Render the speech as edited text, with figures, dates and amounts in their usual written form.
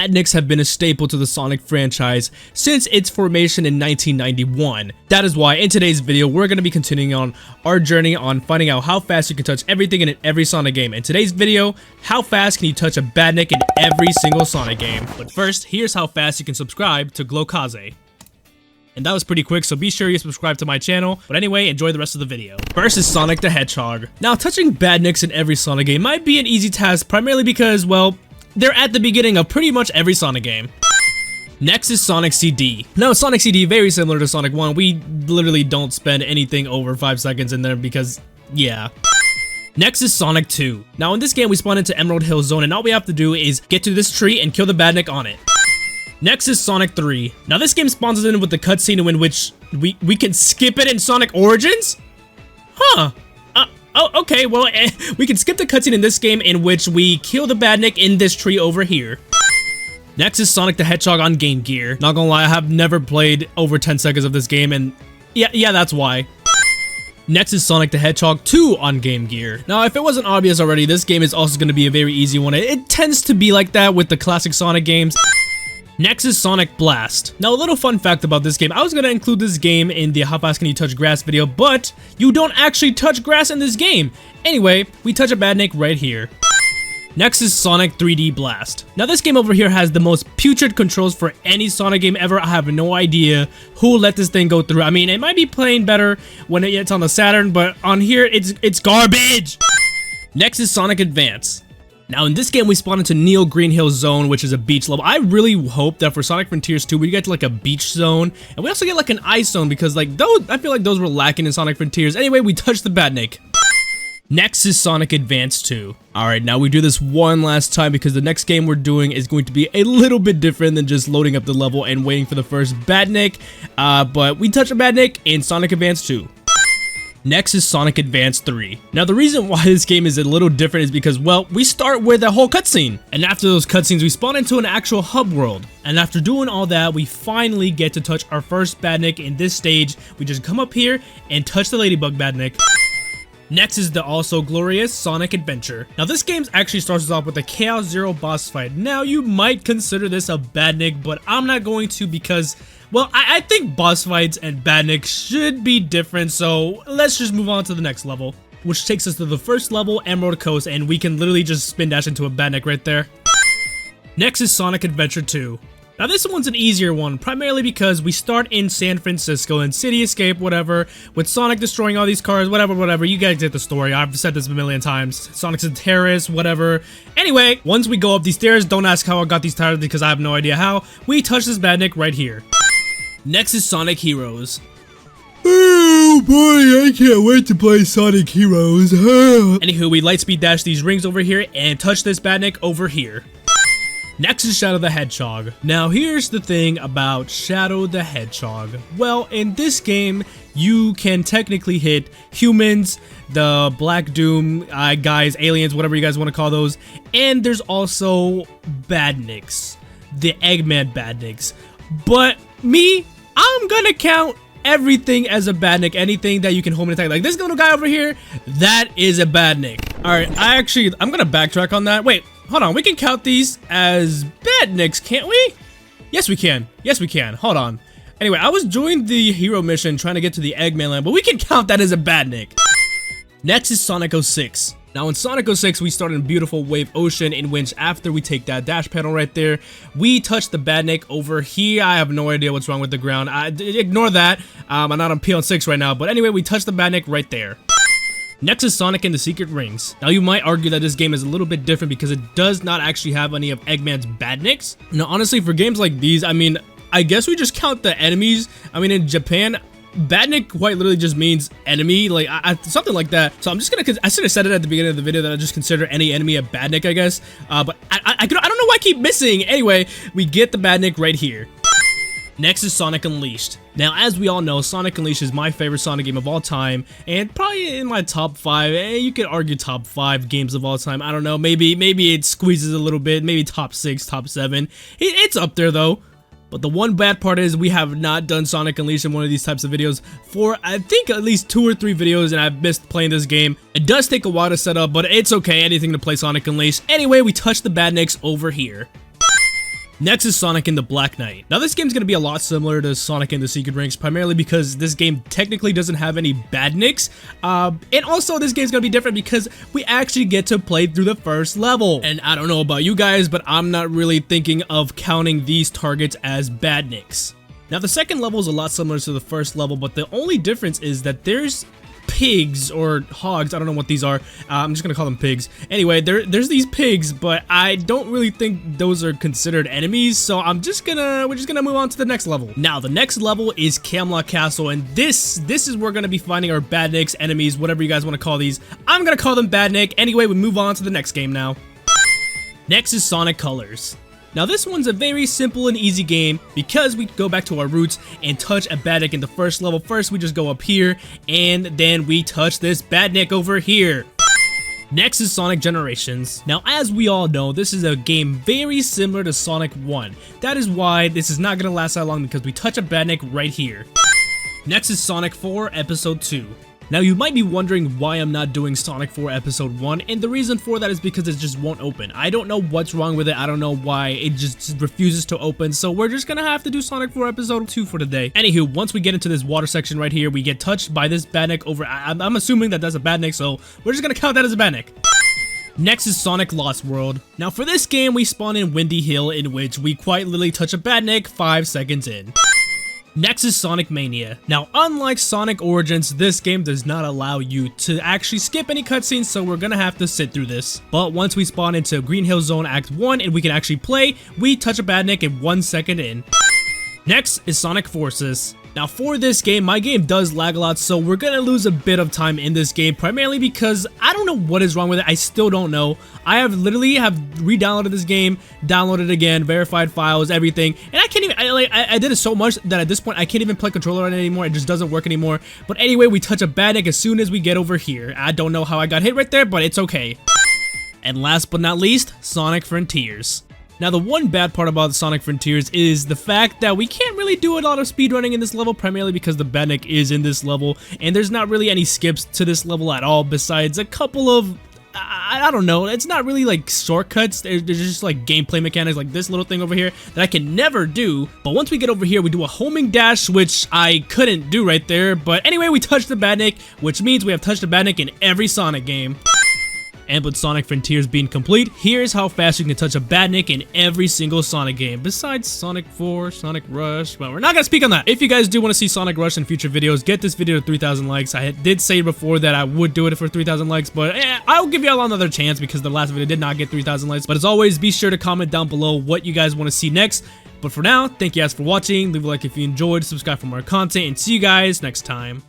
Badniks have been a staple to the Sonic franchise since its formation in 1991. That is why in today's video we're going to be continuing on our journey on finding out how fast you can touch everything in every Sonic game. In today's video, how fast can you touch a Badnik in every single Sonic game? But first, here's how fast you can subscribe to Glowkaze. And that was pretty quick, so be sure you subscribe to my channel. But anyway, enjoy the rest of the video. First is Sonic the Hedgehog. Now, touching Badniks in every Sonic game might be an easy task, primarily because, well, they're at the beginning of pretty much every Sonic game. Next is Sonic CD. Now, Sonic CD, very similar to Sonic 1. We literally don't spend anything over 5 seconds in there because, yeah. Next is Sonic 2. Now, in this game, we spawn into Emerald Hill Zone, and all we have to do is get to this tree and kill the Badnik on it. Next is Sonic 3. Now, this game spawns us in with the cutscene in which we can skip it in Sonic Origins? Huh. Oh, okay, well, we can skip the cutscene in this game in which we kill the Badnik in this tree over here. Next is Sonic the Hedgehog on Game Gear. Not gonna lie, I have never played over 10 seconds of this game, and yeah, that's why. Next is Sonic the Hedgehog 2 on Game Gear. Now, if it wasn't obvious already, this game is also going to be a very easy one. It tends to be like that with the classic Sonic games. Next is Sonic Blast. Now, a little fun fact about this game. I was going to include this game in the How Fast Can You Touch Grass video, but you don't actually touch grass in this game. Anyway, we touch a Badnik right here. Next is Sonic 3D Blast. Now, this game over here has the most putrid controls for any Sonic game ever. I have no idea who let this thing go through. I mean, it might be playing better when it's on the Saturn, but on here, it's garbage. Next is Sonic Advance. Now, in this game, we spawn into Neo Green Hill Zone, which is a beach level. I really hope that for Sonic Frontiers 2, we get to like a beach zone, and we also get like an ice zone, because like those, I feel like those were lacking in Sonic Frontiers. Anyway, we touch the Badnik. Next is Sonic Advance 2. Alright, now we do this one last time because the next game we're doing is going to be a little bit different than just loading up the level and waiting for the first Badnik. But we touch a Badnik in Sonic Advance 2. Next is Sonic Advance 3. Now, the reason why this game is a little different is because, well, we start with a whole cutscene. And after those cutscenes, we spawn into an actual hub world. And after doing all that, we finally get to touch our first Badnik in this stage. We just come up here and touch the Ladybug Badnik. Next is the also glorious Sonic Adventure. Now, this game actually starts us off with a Chaos Zero boss fight. Now, you might consider this a Badnik, but I'm not going to because, well, I think boss fights and Badnik should be different, so let's just move on to the next level, which takes us to the first level, Emerald Coast, and we can literally just spin dash into a Badnik right there. Next is Sonic Adventure 2. Now, this one's an easier one, primarily because we start in San Francisco and City Escape, whatever, with Sonic destroying all these cars, whatever, you guys get the story. I've said this a million times. Sonic's a terrorist, whatever. Anyway, once we go up these stairs, don't ask how I got these tires because I have no idea how, we touch this Badnik right here. Next is Sonic Heroes. Oh boy, I can't wait to play Sonic Heroes. Anywho, we lightspeed dash these rings over here and touch this Badnik over here. Next is Shadow the Hedgehog. Now, here's the thing about Shadow the Hedgehog. Well, in this game, you can technically hit humans, the Black Doom guys, aliens, whatever you guys want to call those, and there's also Badniks, the Eggman Badniks. But me, I'm gonna count everything as a Badnik. Anything that you can home attack, like this little guy over here, that is a Badnik. Alright, I'm gonna backtrack on that. Wait, hold on, we can count these as Badniks, can't we? Yes, we can. Yes, we can. Hold on. Anyway, I was doing the hero mission trying to get to the Eggman land, but we can count that as a Badnik. Next is Sonic 06. Now, in Sonic 06, we start in beautiful Wave Ocean, in which after we take that dash panel right there, we touch the Badnik over here. I have no idea what's wrong with the ground. Ignore that. I'm not on P6 right now, but anyway, we touch the Badnik right there. Next is Sonic and the Secret Rings. Now, you might argue that this game is a little bit different because it does not actually have any of Eggman's Badniks. Now, honestly, for games like these, I mean, I guess we just count the enemies. I mean, in Japan, Badnik quite literally just means enemy, like something like that. So I'm just gonna, I should have said it at the beginning of the video that I just consider any enemy a Badnik, I guess. But I don't know why I keep missing. Anyway, we get the Badnik right here. Next is Sonic Unleashed. Now, as we all know, Sonic Unleashed is my favorite Sonic game of all time, and probably in my top 5, you could argue top 5 games of all time. I don't know, maybe it squeezes a little bit, maybe top 6, top 7. It's up there though. But the one bad part is we have not done Sonic Unleashed in one of these types of videos for, I think, at least 2 or 3 videos, and I've missed playing this game. It does take a while to set up, but it's okay, anything to play Sonic Unleashed. Anyway, we touch the Badniks over here. Next is Sonic and the Black Knight. Now this game's going to be a lot similar to Sonic and the Secret Rings, primarily because this game technically doesn't have any badniks, and also this game's going to be different because we actually get to play through the first level. And I don't know about you guys, but I'm not really thinking of counting these targets as badniks. Now the second level is a lot similar to the first level, but the only difference is that there's pigs or hogs. I don't know what these are. I'm just gonna call them pigs. Anyway, there's these pigs, but I don't really think those are considered enemies, so we're just gonna move on to the next level. Now the next level is Camelot Castle, and this is where we're gonna be finding our badniks, enemies, whatever you guys want to call these. I'm gonna call them badnik. Anyway, we move on to the next game now. Next is Sonic Colors. Now this one's a very simple and easy game because we go back to our roots and touch a badnik in the first level. First we just go up here and then we touch this badnik over here. Next is Sonic Generations. Now as we all know, this is a game very similar to Sonic 1. That is why this is not going to last that long, because we touch a badnik right here. Next is Sonic 4 Episode 2. Now you might be wondering why I'm not doing Sonic 4 Episode 1, and the reason for that is because it just won't open. I don't know what's wrong with it. I don't know why it just refuses to open, so we're just gonna have to do Sonic 4 Episode 2 for today. Anywho, once we get into this water section right here, we get touched by this badnik over. I'm assuming that that's a badnik, so we're just gonna count that as a badnik. Next is Sonic Lost World. Now for this game, we spawn in Windy Hill, in which we quite literally touch a badnik 5 seconds in. Next is Sonic Mania. Now, unlike Sonic Origins, this game does not allow you to actually skip any cutscenes, so we're gonna have to sit through this. But once we spawn into Green Hill Zone Act 1 and we can actually play, we touch a badnik in 1 second in. Next is Sonic Forces. Now for this game, my game does lag a lot, so we're gonna lose a bit of time in this game, primarily because I don't know what is wrong with it. I still don't know. I have literally re-downloaded this game, downloaded it again, verified files, everything, and I can't even, I did it so much that at this point I can't even play controller on it anymore. It just doesn't work anymore. But anyway, we touch a badnik as soon as we get over here. I don't know how I got hit right there, but it's okay. And last but not least, Sonic Frontiers. Now the one bad part about Sonic Frontiers is the fact that we can't really do a lot of speedrunning in this level, primarily because the badnik is in this level, and there's not really any skips to this level at all, besides a couple of, I don't know, it's not really like shortcuts. There's just like gameplay mechanics, like this little thing over here that I can never do. But once we get over here, we do a homing dash, which I couldn't do right there. But anyway, we touch the badnik, which means we have touched the badnik in every Sonic game. And with Sonic Frontiers being complete, here's how fast you can touch a badnik in every single Sonic game, besides Sonic 4, Sonic Rush. Well, we're not gonna speak on that. If you guys do want to see Sonic Rush in future videos, get this video to 3,000 likes. I did say before that I would do it for 3,000 likes, but I'll give you all another chance because the last video did not get 3,000 likes. But as always, be sure to comment down below what you guys want to see next. But for now, thank you guys for watching. Leave a like if you enjoyed, subscribe for more content, and see you guys next time.